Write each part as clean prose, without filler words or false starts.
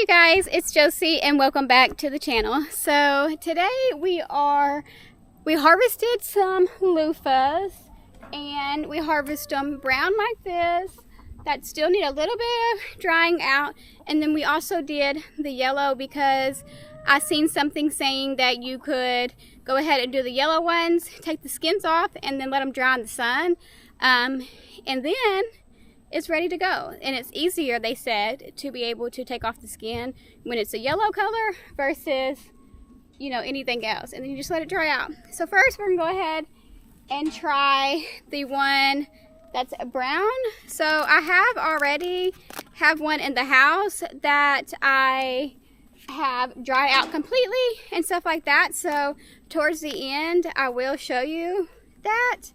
you guys, it's Josie and welcome back to the channel. So today we harvested some loofahs and we harvested them brown like this that still need a little bit of drying out, and then we also did the yellow because I seen something saying that you could go ahead and do the yellow ones, take the skins off and then let them dry in the sun, and then it's ready to go. And it's easier, they said, to be able to take off the skin when it's a yellow color versus, you know, anything else. And then you just let it dry out. So first we're gonna go ahead and try the one that's brown. So I already have one in the house that I have dried out completely and stuff like that. So towards the end I will show you that,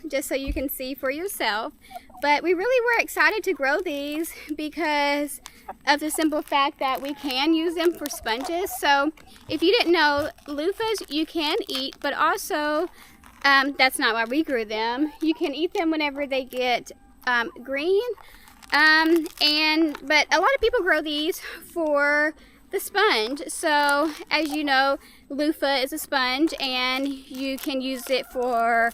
just so you can see for yourself. But we really were excited to grow these because of the simple fact that we can use them for sponges. So if you didn't know, loofahs you can eat, but also that's not why we grew them. You can eat them whenever they get green, but a lot of people grow these for the sponge. So as you know, loofah is a sponge and you can use it for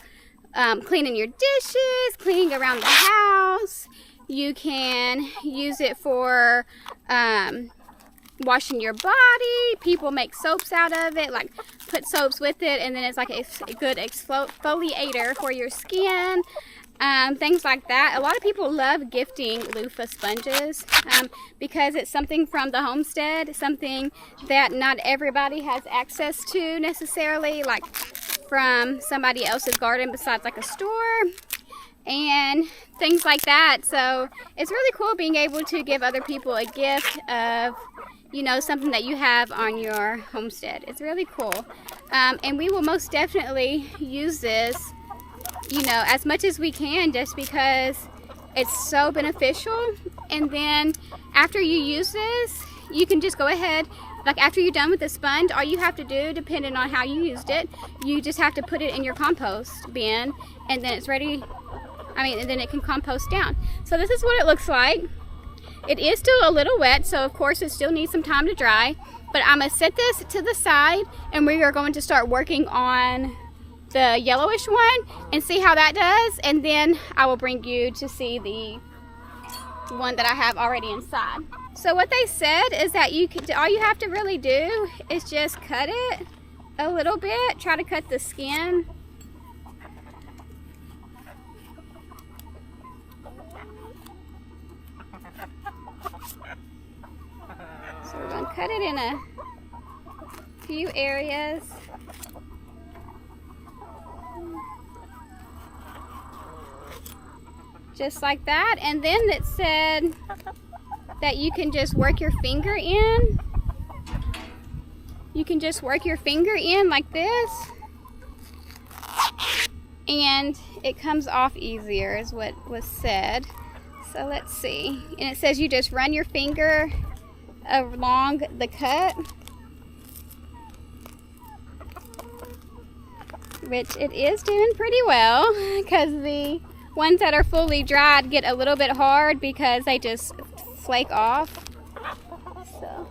cleaning your dishes, cleaning around the house. You can use it for washing your body. People make soaps out of it, like put soaps with it, and then it's like a good exfoliator for your skin. Things like that. A lot of people love gifting loofah sponges because it's something from the homestead, something that not everybody has access to necessarily, like from somebody else's garden besides like a store and things like that. So it's really cool being able to give other people a gift of, you know, something that you have on your homestead. It's really cool, and we will most definitely use this, you know, as much as we can, just because it's so beneficial. And then after you use this, you can just go ahead, like after you're done with the sponge, all you have to do, depending on how you used it, you just have to put it in your compost bin, and then it's ready. And then it can compost down. So this is what it looks like. It is still a little wet, so of course it still needs some time to dry, but I'm gonna set this to the side and we are going to start working on the yellowish one and see how that does, and then I will bring you to see the one that I have already inside. So what they said is that all you have to really do is just cut it a little bit, try to cut the skin. So we're going to cut it in a few areas. Just like that. And then it said that you can just work your finger in. You can just work your finger in like this, and it comes off easier is what was said. So let's see. And it says you just run your finger along the cut, which it is doing pretty well, because the ones that are fully dried get a little bit hard because they just flake off. So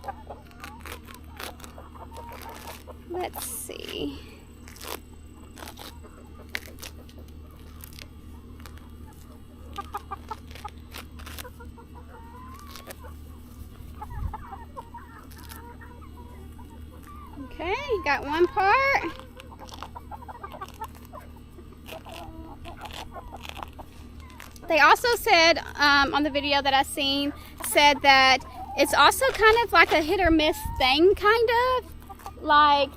let's see. Okay, got one part. They also said on the video that I seen, said that it's also kind of like a hit or miss thing, kind of like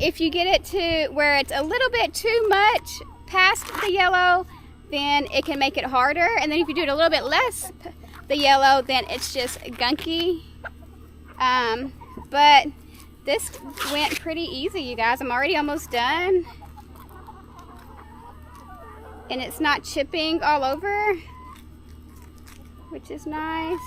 if you get it to where it's a little bit too much past the yellow, then it can make it harder, and then if you do it a little bit less the yellow, then it's just gunky. But this went pretty easy, you guys. I'm already almost done. And it's not chipping all over, which is nice.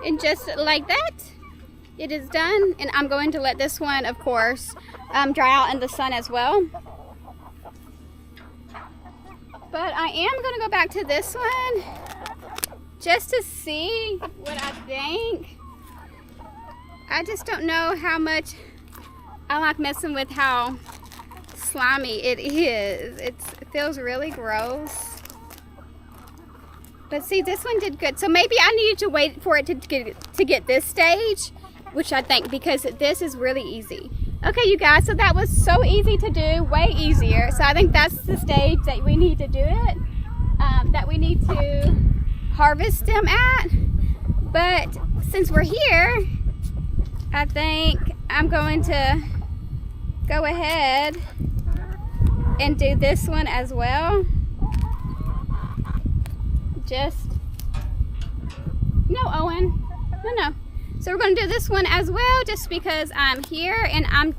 And just like that, it is done. And I'm going to let this one, of course, dry out in the sun as well. But I am going to go back to this one just to see what I think. I just don't know how much I like messing with how slimy it is. It feels really gross. But see, this one did good. So maybe I needed to wait for it to get this stage, which I think, because this is really easy. Okay, you guys, so that was so easy to do, way easier. So I think that's the stage that we need to do it, that we need to harvest them at. But since we're here, I think I'm going to go ahead and do this one as well. No, Owen, no. So we're going to do this one as well, just because I'm here and I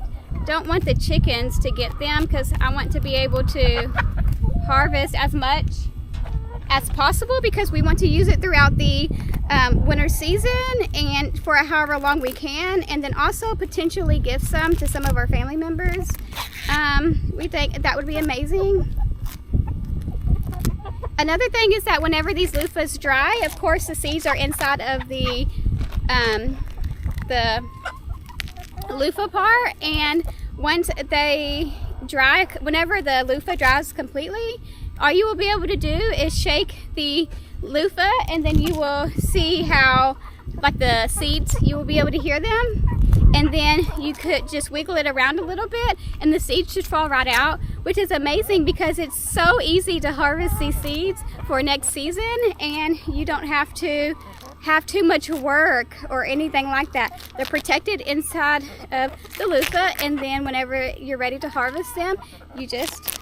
don't want the chickens to get them, because I want to be able to harvest as much as possible, because we want to use it throughout the winter season and for however long we can, and then also potentially give some to some of our family members. We think that would be amazing. Another thing is that whenever these loofahs dry, of course the seeds are inside of the loofah part, and once they dry, whenever the loofah dries completely, all you will be able to do is shake the loofah, and then you will see how, like, the seeds, you will be able to hear them, and then you could just wiggle it around a little bit and the seeds should fall right out, which is amazing because it's so easy to harvest these seeds for next season, and you don't have to have too much work or anything like that. They're protected inside of the loofah, and then whenever you're ready to harvest them, you just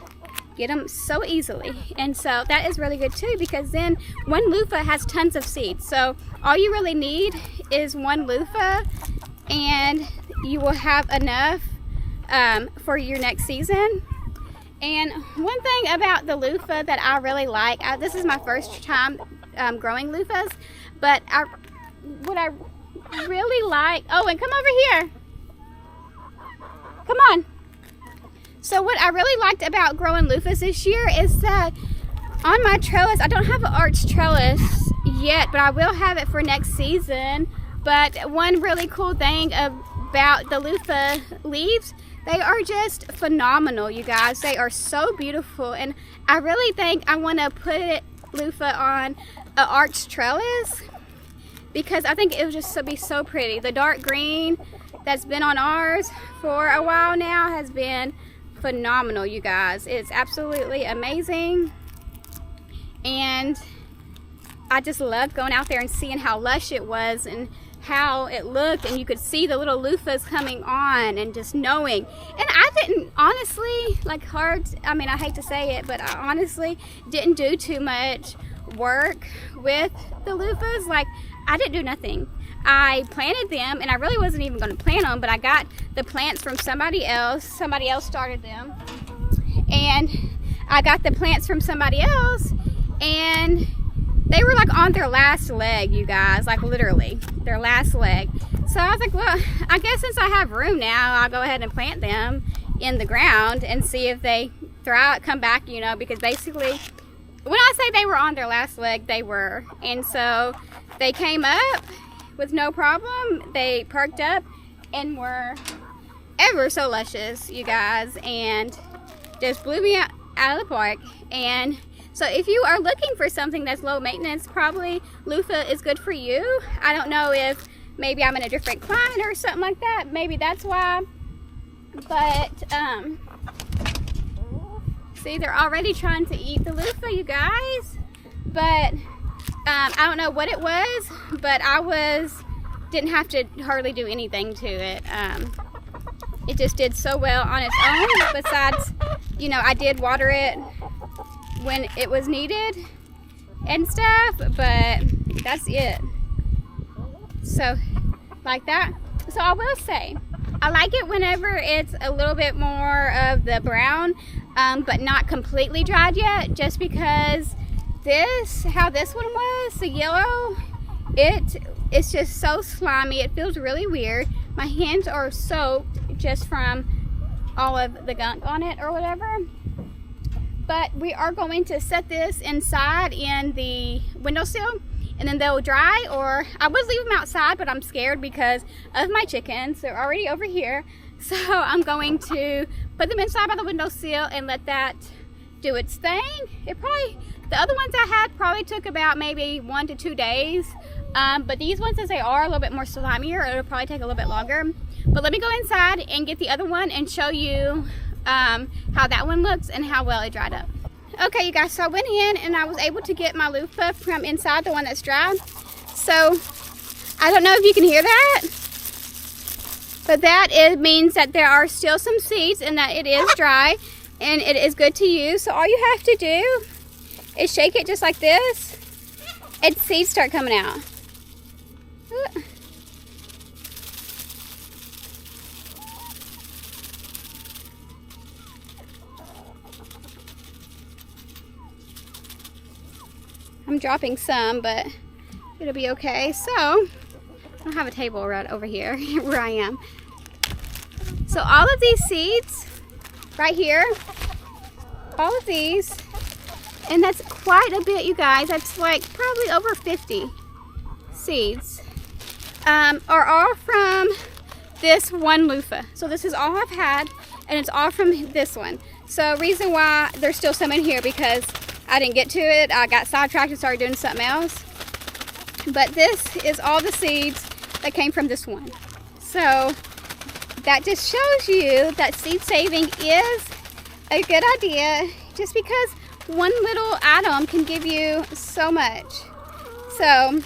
get them so easily. And so that is really good too, because then one loofah has tons of seeds. So all you really need is one loofah, and you will have enough for your next season. And one thing about the loofah that I really like, this is my first time growing loofahs, but what I really like, oh, and come over here. Come on. So what I really liked about growing loofahs this year is that on my trellis, I don't have an arched trellis yet, but I will have it for next season. But one really cool thing about the loofah leaves, they are just phenomenal, you guys. They are so beautiful, and I really think I want to put loofah on an arched trellis because I think it would just be so pretty. The dark green that's been on ours for a while now has been phenomenal, you guys. It's absolutely amazing, and I just loved going out there and seeing how lush it was and how it looked, and you could see the little loofahs coming on, and just knowing. And I didn't honestly, I mean, I hate to say it, but I honestly didn't do too much work with the loofahs. Like, I didn't do nothing. I planted them, and I really wasn't even going to plant them, but I got the plants from somebody else. Somebody else started them, and I got the plants from somebody else, and they were like on their last leg, you guys, like literally their last leg. So I was like, well, I guess since I have room now, I'll go ahead and plant them in the ground and see if they thrive, come back, you know, because basically when I say they were on their last leg, they were. And so they came up with no problem. They perked up and were ever so luscious, you guys, and just blew me out of the park. And so if you are looking for something that's low maintenance, probably loofah is good for you. I don't know if maybe I'm in a different climate or something like that. Maybe that's why. But see, they're already trying to eat the loofah, you guys. But I don't know what it was, but didn't have to hardly do anything to it. It just did so well on its own. Besides, you know, I did water it when it was needed and stuff, but that's it. So like that. So I will say I like it whenever it's a little bit more of the brown, but not completely dried yet, just because how this one was, the yellow, it it's just so slimy. It feels really weird. My hands are soaked just from all of the gunk on it or whatever. But we are going to set this inside in the windowsill, and then they'll dry, or I would leave them outside, but I'm scared because of my chickens. They're already over here. So I'm going to put them inside by the windowsill and let that do its thing. The other ones I had probably took about maybe 1 to 2 days. But these ones, as they are a little bit more slimier, it'll probably take a little bit longer. But let me go inside and get the other one and show you how that one looks and how well it dried up. Okay, you guys, so I went in and I was able to get my loofah from inside, the one that's dry. So I don't know if you can hear that, but it means that there are still some seeds and that it is dry and it is good to use. So all you have to do is shake it just like this and seeds start coming out. I'm dropping some, but it'll be okay. So, I don't have a table right over here where I am. So all of these seeds right here, all of these, and that's quite a bit, you guys. That's like probably over 50 seeds, are all from this one loofah. So this is all I've had, and it's all from this one. So reason why there's still some in here, because I didn't get to it. I got sidetracked and started doing something else. But this is all the seeds that came from this one. So that just shows you that seed saving is a good idea, just because one little item can give you so much. So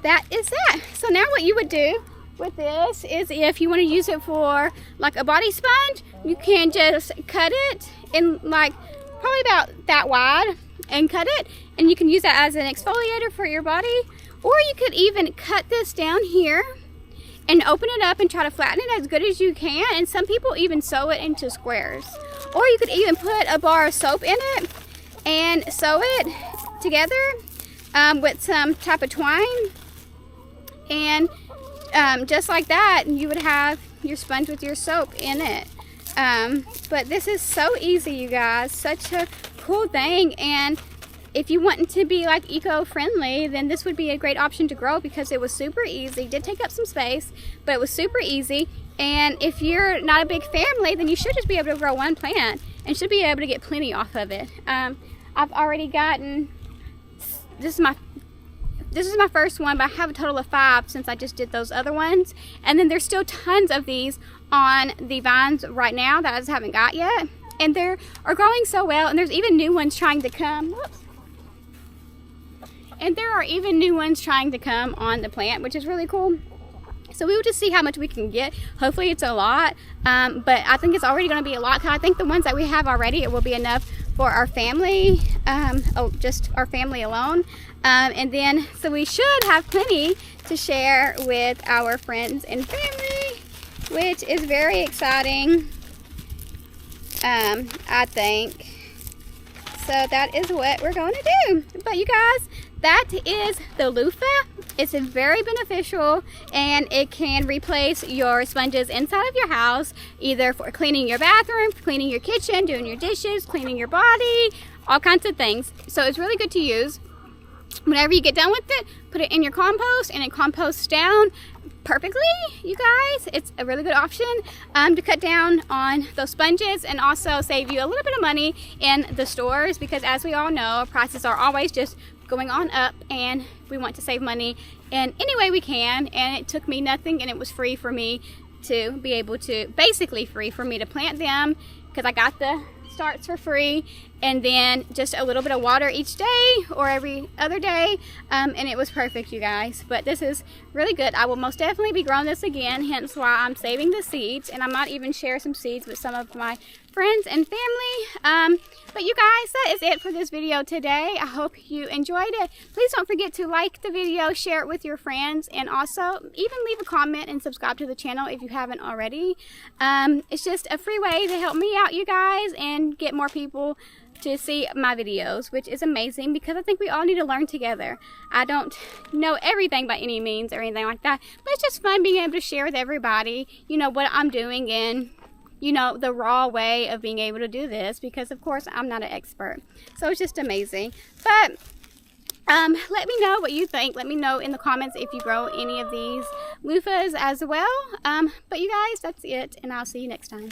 that is that. So now what you would do with this is, if you want to use it for like a body sponge, you can just cut it in like probably about that wide and cut it, and you can use that as an exfoliator for your body. Or you could even cut this down here and open it up and try to flatten it as good as you can, and some people even sew it into squares. Or you could even put a bar of soap in it and sew it together with some type of twine, and just like that you would have your sponge with your soap in it. But this is so easy, you guys, such a cool thing. And if you want to be like eco-friendly, then this would be a great option to grow, because it was super easy. It did take up some space, but it was super easy. And if you're not a big family, then you should just be able to grow one plant and should be able to get plenty off of it. I've already gotten, this is my first one, but I have a total of 5 since I just did those other ones. And then there's still tons of these on the vines right now that I just haven't got yet. And they are growing so well, and there's even new ones trying to come. Whoops. And there are even new ones trying to come on the plant, which is really cool. So we will just see how much we can get. Hopefully it's a lot, but I think it's already going to be a lot, because I think the ones that we have already, it will be enough for our family, just our family alone. And then, so we should have plenty to share with our friends and family, which is very exciting, I think. So that is what we're going to do. But you guys, that is the loofah. It's very beneficial, and it can replace your sponges inside of your house, either for cleaning your bathroom, cleaning your kitchen, doing your dishes, cleaning your body, all kinds of things. So it's really good to use. Whenever you get done with it, put it in your compost, and it composts down perfectly, you guys. It's a really good option to cut down on those sponges, and also save you a little bit of money in the stores, because as we all know, prices are always just going on up, and we want to save money in any way we can. And it took me nothing, and it was free for me to be able to, basically free for me to plant them, because I got the starts for free, and then just a little bit of water each day or every other day, and it was perfect, you guys. But this is really good. I will most definitely be growing this again, hence why I'm saving the seeds, and I might even share some seeds with some of my friends and family. But you guys, that is it for this video today. I hope you enjoyed it. Please don't forget to like the video, share it with your friends, and also even leave a comment and subscribe to the channel if you haven't already. It's just a free way to help me out, you guys, and get more people to see my videos, which is amazing because I think we all need to learn together. I don't know everything by any means or anything like that, but it's just fun being able to share with everybody, you know, what I'm doing and, you know, the raw way of being able to do this, because of course I'm not an expert. So it's just amazing. But let me know what you think. Let me know in the comments if you grow any of these loofahs as well. But you guys, that's it, and I'll see you next time.